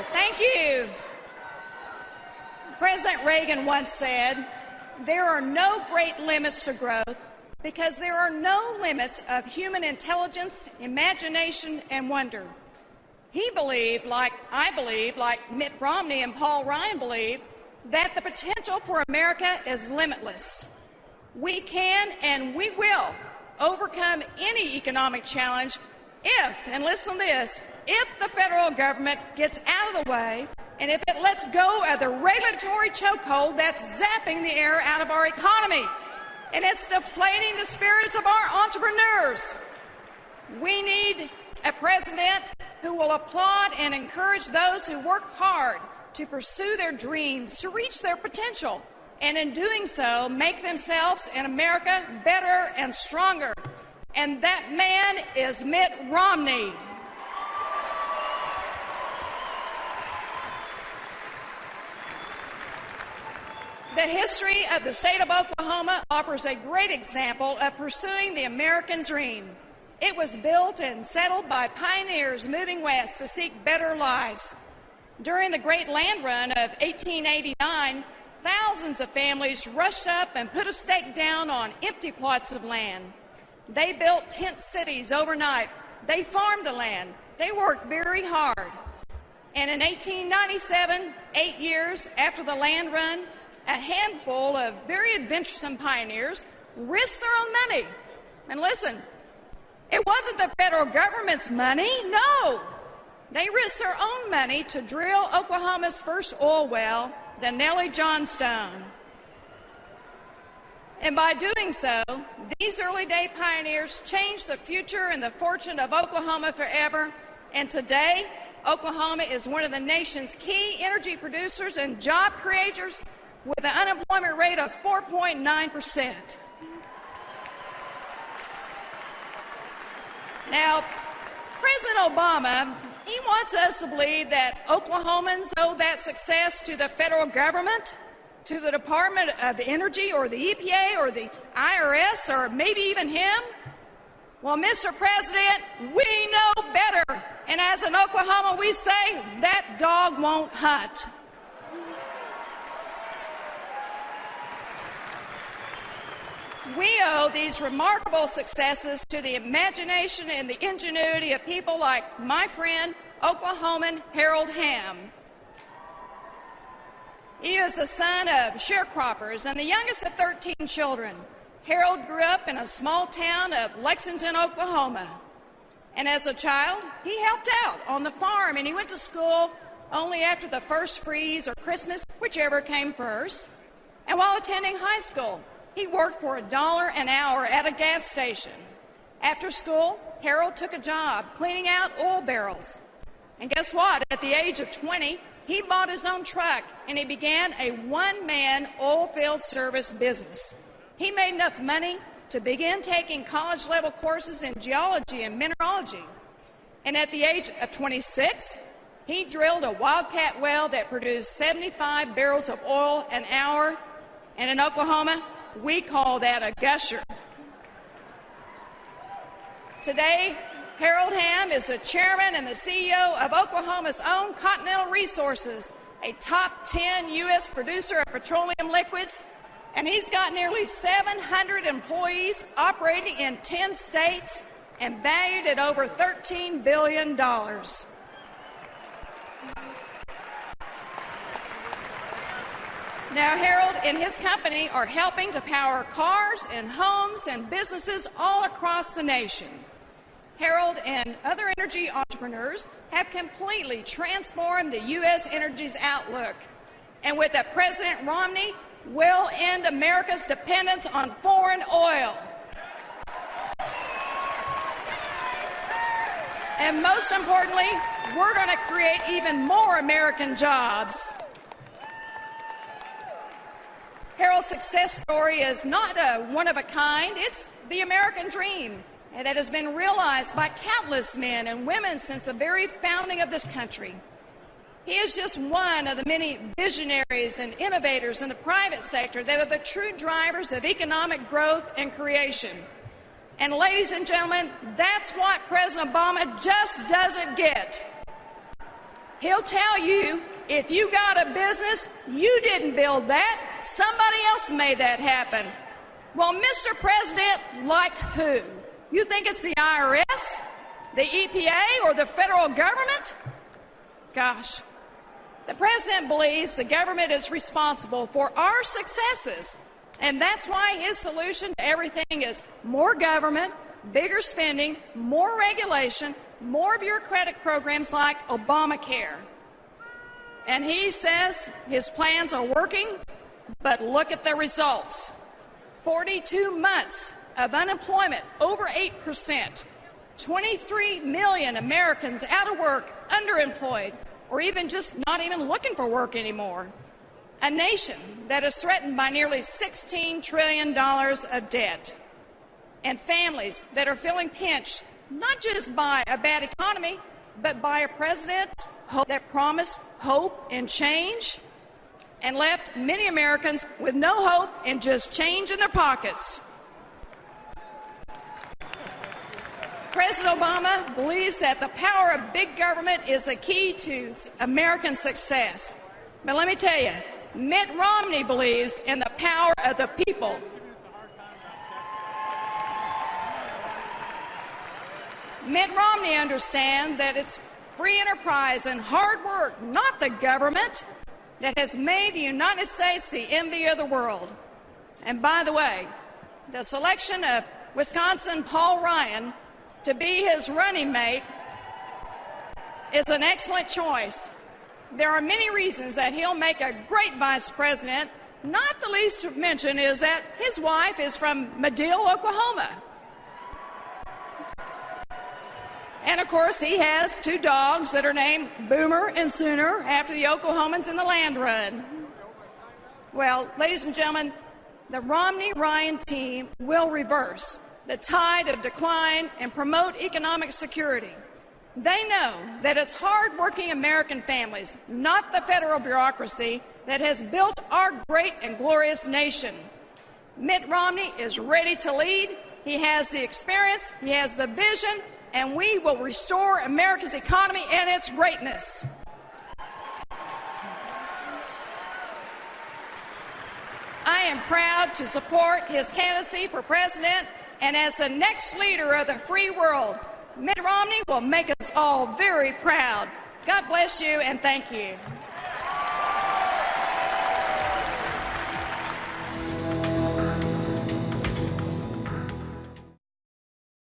floor. Thank you. President Reagan once said, "There are no great limits to growth because there are no limits of human intelligence, imagination, and wonder." He believed, like I believe, like Mitt Romney and Paul Ryan believe, that the potential for America is limitless. We can and we will overcome any economic challenge if, and listen to this, if the federal government gets out of the way and if it lets go of the regulatory chokehold that's zapping the air out of our economy and it's deflating the spirits of our entrepreneurs. We need a president who will applaud and encourage those who work hard to pursue their dreams, to reach their potential, and in doing so, make themselves and America better and stronger. And that man is Mitt Romney. The history of the state of Oklahoma offers a great example of pursuing the American dream. It was built and settled by pioneers moving west to seek better lives. During the Great Land Run of 1889, thousands of families rushed up and put a stake down on empty plots of land. They built tent cities overnight. They farmed the land. They worked very hard. And in 1897, 8 years after the land run, a handful of very adventuresome pioneers risked their own money. And listen, it wasn't the federal government's money, no. They risked their own money to drill Oklahoma's first oil well, the Nellie Johnstone. And by doing so, these early day pioneers changed the future and the fortune of Oklahoma forever. And today, Oklahoma is one of the nation's key energy producers and job creators with an unemployment rate of 4.9%. Now, President Obama, he wants us to believe that Oklahomans owe that success to the federal government, to the Department of Energy or the EPA or the IRS or maybe even him. Well, Mr. President, we know better. And as in Oklahoma, we say, that dog won't hunt. We owe these remarkable successes to the imagination and the ingenuity of people like my friend, Oklahoman Harold Hamm. He is the son of sharecroppers and the youngest of 13 children. Harold grew up in a small town of Lexington, Oklahoma. And as a child, he helped out on the farm, and he went to school only after the first freeze or Christmas, whichever came first. And while attending high school, he worked for $1 an hour at a gas station. After school, Harold took a job cleaning out oil barrels. And guess what? At the age of 20, he bought his own truck, and he began a one-man oil field service business. He made enough money to begin taking college-level courses in geology and mineralogy. And at the age of 26, he drilled a wildcat well that produced 75 barrels of oil an hour. And in Oklahoma, we call that a gusher. Today, Harold Hamm is the chairman and the CEO of Oklahoma's own Continental Resources, a top 10 U.S. producer of petroleum liquids, and he's got nearly 700 employees operating in 10 states and valued at over $13 billion. Now, Harold and his company are helping to power cars and homes and businesses all across the nation. Harold and other energy entrepreneurs have completely transformed the U.S. energy's outlook. And with President Romney, will end America's dependence on foreign oil. And most importantly, we're going to create even more American jobs. Harold's success story is not a one-of-a-kind. It's the American dream that has been realized by countless men and women since the very founding of this country. He is just one of the many visionaries and innovators in the private sector that are the true drivers of economic growth and creation. And ladies and gentlemen, that's what President Obama just doesn't get. He'll tell you, if you got a business, you didn't build that. Somebody else made that happen. Well, Mr. President, like who? You think it's the IRS, the EPA, or the federal government? Gosh. The president believes the government is responsible for our successes, and that's why his solution to everything is more government, bigger spending, more regulation, more bureaucratic programs like Obamacare. And he says his plans are working, but look at the results. 42 months of unemployment, over 8%, 23 million Americans out of work, underemployed, or even just not even looking for work anymore. A nation that is threatened by nearly $16 trillion of debt. And families that are feeling pinched, not just by a bad economy, but by a president that promised hope and change and left many Americans with no hope and just change in their pockets. President Obama believes that the power of big government is the key to American success. But let me tell you, Mitt Romney believes in the power of the people. Mitt Romney understands that it's free enterprise and hard work, not the government, that has made the United States the envy of the world. And by the way, the selection of Wisconsin Paul Ryan to be his running mate is an excellent choice. There are many reasons that he'll make a great vice president. Not the least to mention is that his wife is from Madill, Oklahoma. And of course, he has 2 dogs that are named Boomer and Sooner after the Oklahomans in the land run. Well, ladies and gentlemen, the Romney-Ryan team will reverse the tide of decline and promote economic security. They know that it's hard-working American families, not the federal bureaucracy, that has built our great and glorious nation. Mitt Romney is ready to lead. He has the experience, he has the vision, and we will restore America's economy and its greatness. I am proud to support his candidacy for president, and as the next leader of the free world, Mitt Romney will make us all very proud. God bless you, and thank you.